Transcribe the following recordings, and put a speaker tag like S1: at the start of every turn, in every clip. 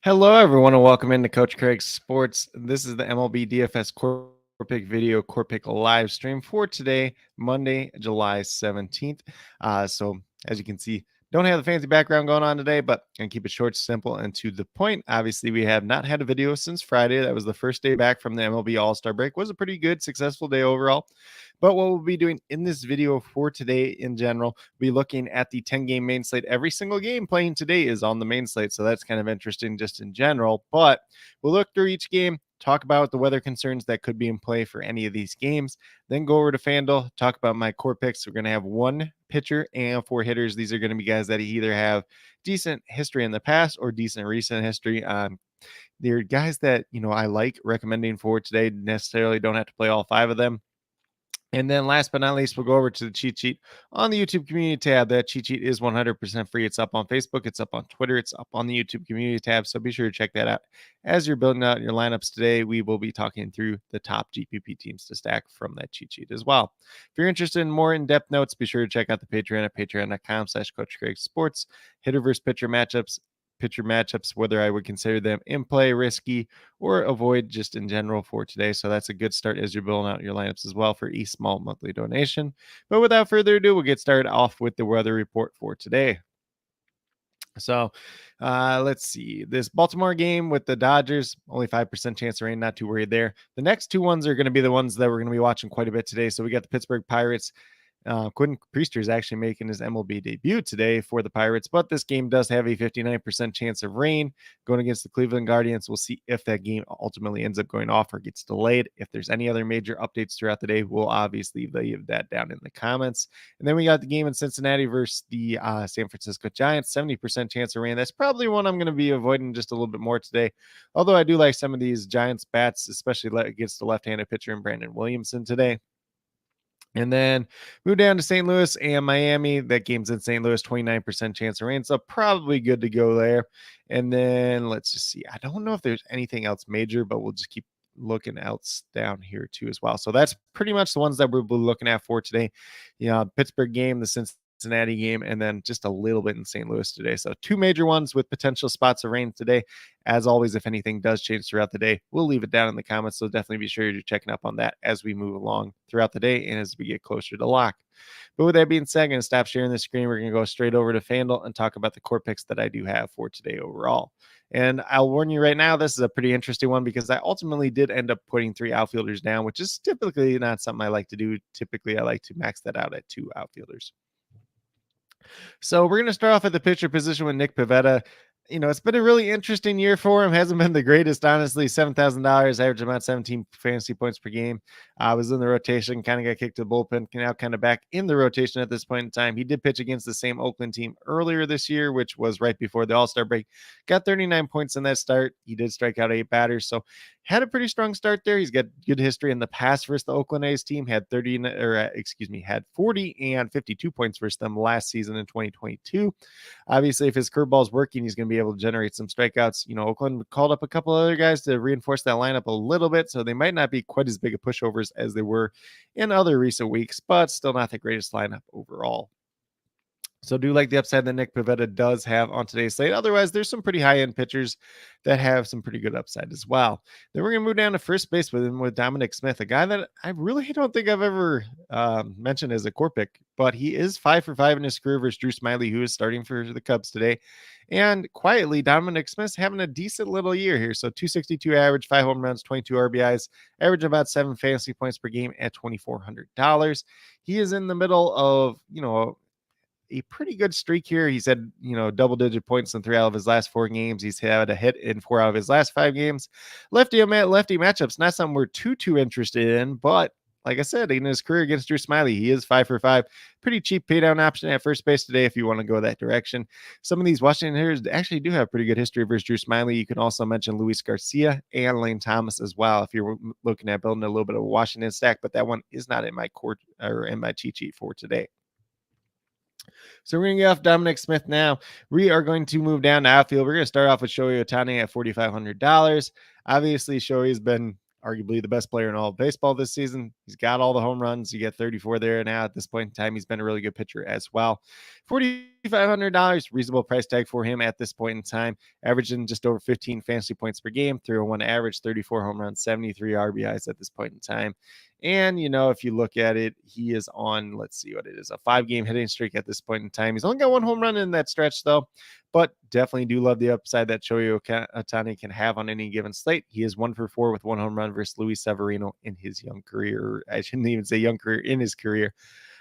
S1: Hello, everyone, and welcome into Coach Craig's Sports. This is the MLB DFS Core Pick video, Core Pick live stream for today, Monday, July 17th. So, as you can see, don't have the fancy background going on today, but going to keep it short, simple, and to the point. Obviously, we have not had a video since Friday. That was the first day back from the MLB All-Star break. It was a pretty good, successful day overall. But what we'll be doing in this video for today in general, we'll be looking at the 10-game main slate. Every single game playing today is on the main slate, so that's kind of interesting just in general. But we'll look through each game, talk about the weather concerns that could be in play for any of these games, then go over to FanDuel, talk about my core picks. We're going to have one pitcher and four hitters. These are going to be guys that either have decent history in the past or decent recent history. They're guys that, I like recommending for today. Necessarily don't have to play all five of them. And then last but not least, we'll go over to the cheat sheet on the YouTube community tab. That cheat sheet is 100% free. It's up on Facebook. It's up on Twitter. It's up on the YouTube community tab. So be sure to check that out. As you're building out your lineups today, we will be talking through the top GPP teams to stack from that cheat sheet as well. If you're interested in more in-depth notes, be sure to check out the Patreon at patreon.com/CoachCraigSports. Hitter versus pitcher matchups, whether I would consider them in play, risky, or avoid just in general for today. So that's a good start as you're building out your lineups as well for a small monthly donation. But without further ado, we'll get started off with the weather report for today. So let's see. This Baltimore game with the Dodgers, only 5% chance of rain, not too worried there. The next two ones are going to be the ones that we're going to be watching quite a bit today. So we got the Pittsburgh Pirates. Quentin Priester is actually making his MLB debut today for the Pirates, but this game does have a 59% chance of rain going against the Cleveland Guardians. We'll see if that game ultimately ends up going off or gets delayed. If there's any other major updates throughout the day, we'll obviously leave that down in the comments. And then we got the game in Cincinnati versus the San Francisco Giants, 70% chance of rain. That's probably one I'm going to be avoiding just a little bit more today, although I do like some of these Giants bats, especially against the left-handed pitcher in Brandon Williamson today. And then move down to St. Louis and Miami. That game's in St. Louis, 29% chance of rain. So probably good to go there. And then let's just see. I don't know if there's anything else major, but we'll just keep looking else down here too as well. So that's pretty much the ones that we'll be looking at for today. Pittsburgh game, the Cincinnati game, and then just a little bit in St. Louis today. So two major ones with potential spots of rain today. As always, if anything does change throughout the day, we'll leave it down in the comments. So definitely be sure you're checking up on that as we move along throughout the day and as we get closer to lock. But with that being said, I'm going to stop sharing the screen. We're going to go straight over to FanDuel and talk about the core picks that I do have for today overall. And I'll warn you right now, this is a pretty interesting one because I ultimately did end up putting three outfielders down, which is typically not something I like to do. Typically, I like to max that out at two outfielders. So we're going to start off at the pitcher position with Nick Pivetta. It's been a really interesting year for him. Hasn't been the greatest, honestly. $7,000, average about 17 fantasy points per game. I was in the rotation, kind of got kicked to the bullpen, now kind of back in the rotation at this point in time. He did pitch against the same Oakland team earlier this year, which was right before the All-Star break. Got 39 points in that start. He did strike out 8 batters, so had a pretty strong start there. He's got good history in the past versus the Oakland A's team. Had 40 and 52 points versus them last season in 2022. Obviously, if his curveball is working, he's going to be able to generate some strikeouts. Oakland called up a couple other guys to reinforce that lineup a little bit, so they might not be quite as big of pushovers as they were in other recent weeks, but still not the greatest lineup overall. So do like the upside that Nick Pivetta does have on today's slate. Otherwise, there's some pretty high-end pitchers that have some pretty good upside as well. Then we're going to move down to first base with Dominic Smith, a guy that I really don't think I've ever mentioned as a core pick, but he is 5 for 5 in his career versus Drew Smyly, who is starting for the Cubs today. And quietly, Dominic Smith's having a decent little year here. So 262 average, 5 home runs, 22 RBIs, average about 7 fantasy points per game at $2,400. He is in the middle of, a pretty good streak here. He's had, double-digit points in 3 out of his last 4 games. He's had a hit in 4 out of his last 5 games. Lefty matchups, not something we're too interested in, but like I said, in his career against Drew Smyly, he is 5 for 5. Pretty cheap paydown option at first base today if you want to go that direction. Some of these Washington hitters actually do have pretty good history versus Drew Smyly. You can also mention Luis Garcia and Lane Thomas as well if you're looking at building a little bit of a Washington stack, but that one is not in my core or in my cheat sheet for today. So we're going to get off Dominic Smith now. We are going to move down to outfield. We're going to start off with Shohei Ohtani at $4,500. Obviously, Shohei's been arguably the best player in all of baseball this season. He's got all the home runs. You get 34 there now. At this point in time, he's been a really good pitcher as well. $4,500, reasonable price tag for him at this point in time, averaging just over 15 fantasy points per game, 301 average, 34 home runs, 73 RBIs at this point in time. And, if you look at it, he is on, let's see what it is, a 5-game hitting streak at this point in time. He's only got 1 home run in that stretch, though, but definitely do love the upside that Shohei Ohtani can have on any given slate. He is 1 for 4 with 1 home run versus Luis Severino in his young career. I shouldn't even say young career, in his career.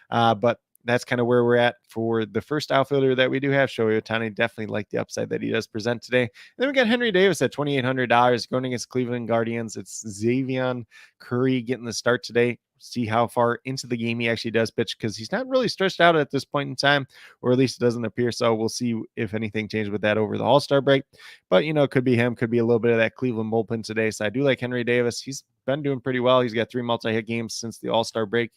S1: But that's kind of where we're at for the first outfielder that we do have. Shohei Ohtani, definitely like the upside that he does present today. And then we got Henry Davis at $2,800 going against Cleveland Guardians. It's Xavier Curry getting the start today. See how far into the game he actually does pitch, because he's not really stretched out at this point in time, or at least it doesn't appear so. We'll see if anything changed with that over the All-Star break. But, it could be him, could be a little bit of that Cleveland bullpen today. So I do like Henry Davis. He's been doing pretty well. He's got 3 multi-hit games since the All-Star break.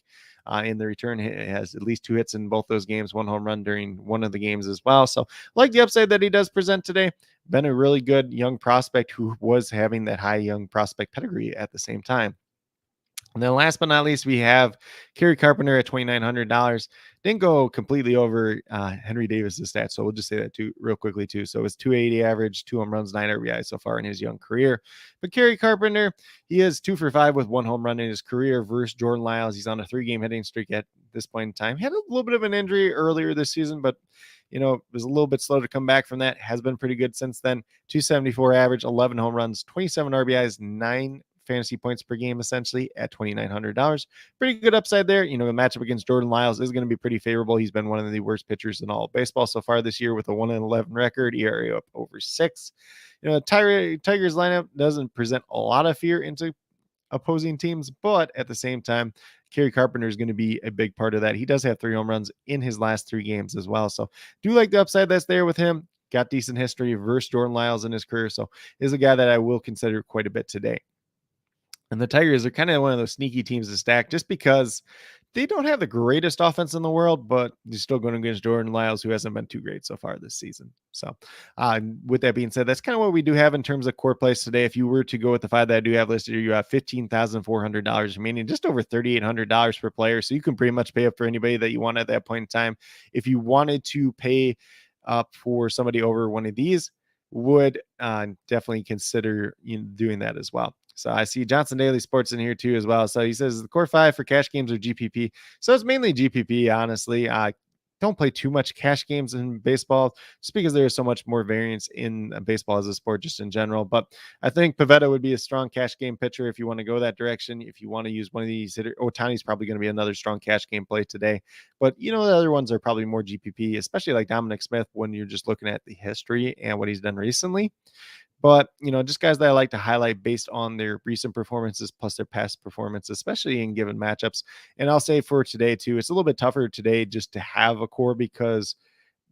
S1: In the return, he has at least 2 hits in both those games, 1 home run during one of the games as well. So like the upside that he does present today. Been a really good young prospect who was having that high young prospect pedigree at the same time. And then last but not least, we have Kerry Carpenter at $2,900. Didn't go completely over Henry Davis's stats, so we'll just say that too real quickly too. So it's 280 average, 2 home runs, 9 RBI so far in his young career. But Kerry Carpenter, he is 2 for 5 with 1 home run in his career versus Jordan Lyles. He's on a 3-game hitting streak at this point in time. He had a little bit of an injury earlier this season, but it was a little bit slow to come back from that. Has been pretty good since then. 274 average, 11 home runs, 27 RBIs, 9 fantasy points per game, essentially at $2,900. Pretty good upside there. The matchup against Jordan Lyles is going to be pretty favorable. He's been one of the worst pitchers in all of baseball so far this year with a 1-11 record, ERA up over 6. Tigers lineup doesn't present a lot of fear into opposing teams, but at the same time, Kerry Carpenter is going to be a big part of that. He does have 3 home runs in his last 3 games as well. So do like the upside that's there with him. Got decent history versus Jordan Lyles in his career. So is a guy that I will consider quite a bit today. And the Tigers are kind of one of those sneaky teams to stack just because they don't have the greatest offense in the world, but they're still going against Jordan Lyles, who hasn't been too great so far this season. So with that being said, that's kind of what we do have in terms of core plays today. If you were to go with the 5 that I do have listed, you have $15,400 remaining, just over $3,800 per player. So you can pretty much pay up for anybody that you want at that point in time. If you wanted to pay up for somebody over one of these, would definitely consider doing that as well. So I see Johnson Daily Sports in here too as well. So he says the core 5 for cash games are GPP. So it's mainly GPP, honestly. Don't play too much cash games in baseball just because there's so much more variance in baseball as a sport just in general. But I think Pivetta would be a strong cash game pitcher if you want to go that direction. If you want to use one of these hitters, Ohtani's probably going to be another strong cash game play today. But, the other ones are probably more GPP, especially like Dominic Smith when you're just looking at the history and what he's done recently. But, just guys that I like to highlight based on their recent performances plus their past performance, especially in given matchups. And I'll say for today, too, it's a little bit tougher today just to have a core because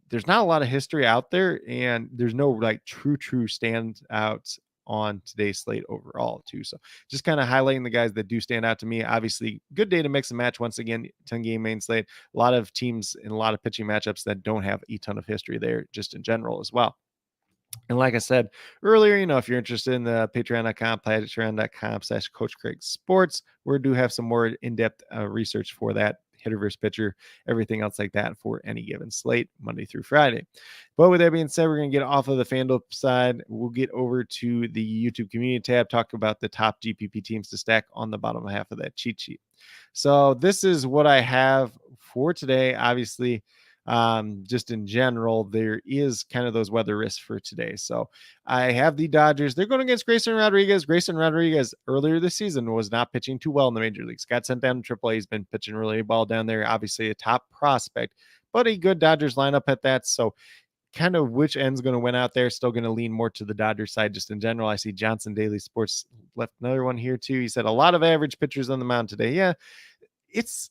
S1: there's not a lot of history out there and there's no true standouts on today's slate overall, too. So just kind of highlighting the guys that do stand out to me. Obviously, good day to mix and match. Once again, 10-game main slate. A lot of teams and a lot of pitching matchups that don't have a ton of history there just in general as well. And like I said earlier, if you're interested in the patreon.com/Coach Craig Sports, we do have some more in-depth research for that hitter versus pitcher, everything else like that for any given slate, Monday through Friday. But with that being said, we're going to get off of the FanDuel side. We'll get over to the YouTube community tab, talk about the top GPP teams to stack on the bottom half of that cheat sheet. So this is what I have for today. Obviously, just in general, there is kind of those weather risks for today. So I have the Dodgers. They're going against Grayson Rodriguez. Grayson Rodriguez earlier this season was not pitching too well in the major leagues. Got sent down to AAA. He's been pitching really well down there. Obviously a top prospect, but a good Dodgers lineup at that. So kind of which end's going to win out there. Still going to lean more to the Dodgers side just in general. I see Johnson Daily Sports left another one here too. He said a lot of average pitchers on the mound today. Yeah, it's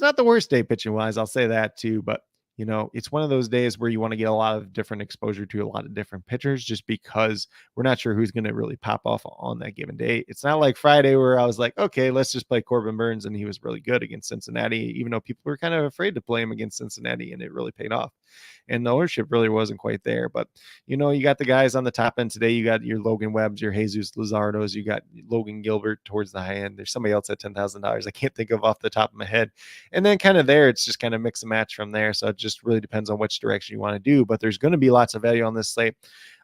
S1: not the worst day pitching wise. I'll say that too, but it's one of those days where you want to get a lot of different exposure to a lot of different pitchers just because we're not sure who's going to really pop off on that given day. It's not like Friday where I was like, okay, let's just play Corbin Burns, and he was really good against Cincinnati, even though people were kind of afraid to play him against Cincinnati, and it really paid off. And the ownership really wasn't quite there. But, you got the guys on the top end today. You got your Logan Webbs, your Jesus Luzardos, you got Logan Gilbert towards the high end. There's somebody else at $10,000 I can't think of off the top of my head. And then kind of there, it's just kind of mix and match from there. So it just really depends on which direction you want to do. But there's going to be lots of value on this slate.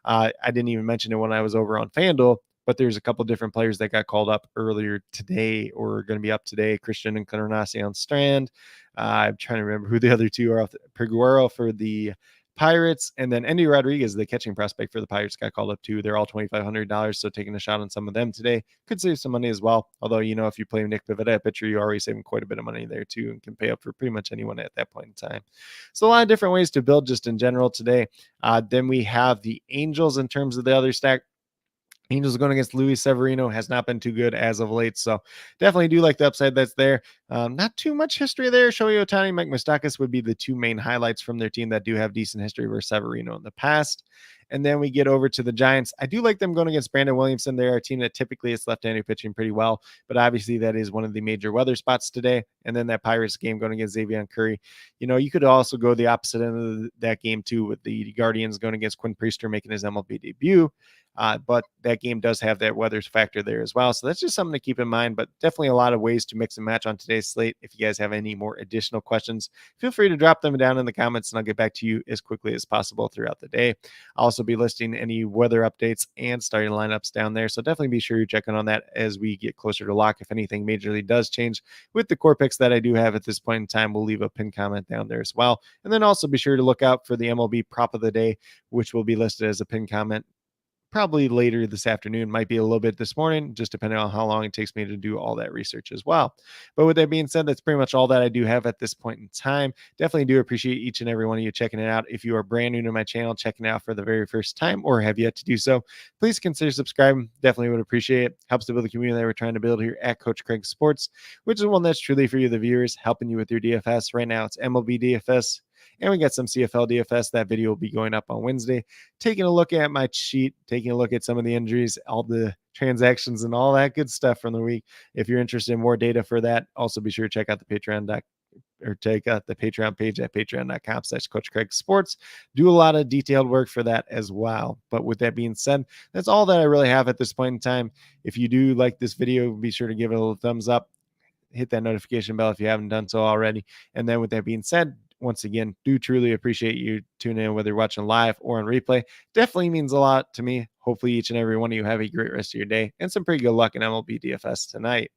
S1: I didn't even mention it when I was over on FanDuel, but there's a couple different players that got called up earlier today or are going to be up today. Christian and Encarnacion Strand. I'm trying to remember who the other two are. Peguero for the Pirates, and then Andy Rodriguez, the catching prospect for the Pirates, got called up too. They're all $2,500, so taking a shot on some of them today could save some money as well. Although, if you play Nick Pivetta at pitcher, you're already saving quite a bit of money there too, and can pay up for pretty much anyone at that point in time. So a lot of different ways to build just in general today. Then we have the Angels in terms of the other stack. Angels going against Luis Severino has not been too good as of late, so definitely do like the upside that's there. Not too much history there. Shohei Ohtani, Mike Moustakas would be the two main highlights from their team that do have decent history versus Severino in the past. And then we get over to the Giants. I do like them going against Brandon Williamson. They're a team that typically is left-handed pitching pretty well, but obviously that is one of the major weather spots today. And then that Pirates game going against Xavier Curry. You could also go the opposite end of that game too, with the Guardians going against Quinn Priester making his MLB debut. But that game does have that weather factor there as well. So that's just something to keep in mind, but definitely a lot of ways to mix and match on today's slate. If you guys have any more additional questions, feel free to drop them down in the comments and I'll get back to you as quickly as possible throughout the day. I'll also be listing any weather updates and starting lineups down there. So definitely be sure you're checking on that as we get closer to lock. If anything majorly does change with the core picks that I do have at this point in time, we'll leave a pinned comment down there as well. And then also be sure to look out for the MLB prop of the day, which will be listed as a pinned comment probably later this afternoon, might be a little bit this morning, just depending on how long it takes me to do all that research as well. But with that being said, that's pretty much all that I do have at this point in time. Definitely do appreciate each and every one of you checking it out. If you are brand new to my channel, checking it out for the very first time or have yet to do so, please consider subscribing. Definitely would appreciate it. Helps to build the community that we're trying to build here at Coach Craig Sports, which is one that's truly for you, the viewers, helping you with your DFS. Right now, it's MLB DFS. And we got some CFL DFS. That video will be going up on Wednesday. Taking a look at my sheet, taking a look at some of the injuries, all the transactions, and all that good stuff from the week. If you're interested in more data for that, also be sure to check out the Patreon check out the Patreon page at patreon.com/Coach Craig Sports. Do a lot of detailed work for that as well. But with that being said, that's all that I really have at this point in time. If you do like this video, be sure to give it a little thumbs up. Hit that notification bell if you haven't done so already. And then with that being said, once again, do truly appreciate you tuning in, whether you're watching live or on replay. Definitely means a lot to me. Hopefully each and every one of you have a great rest of your day and some pretty good luck in MLB DFS tonight.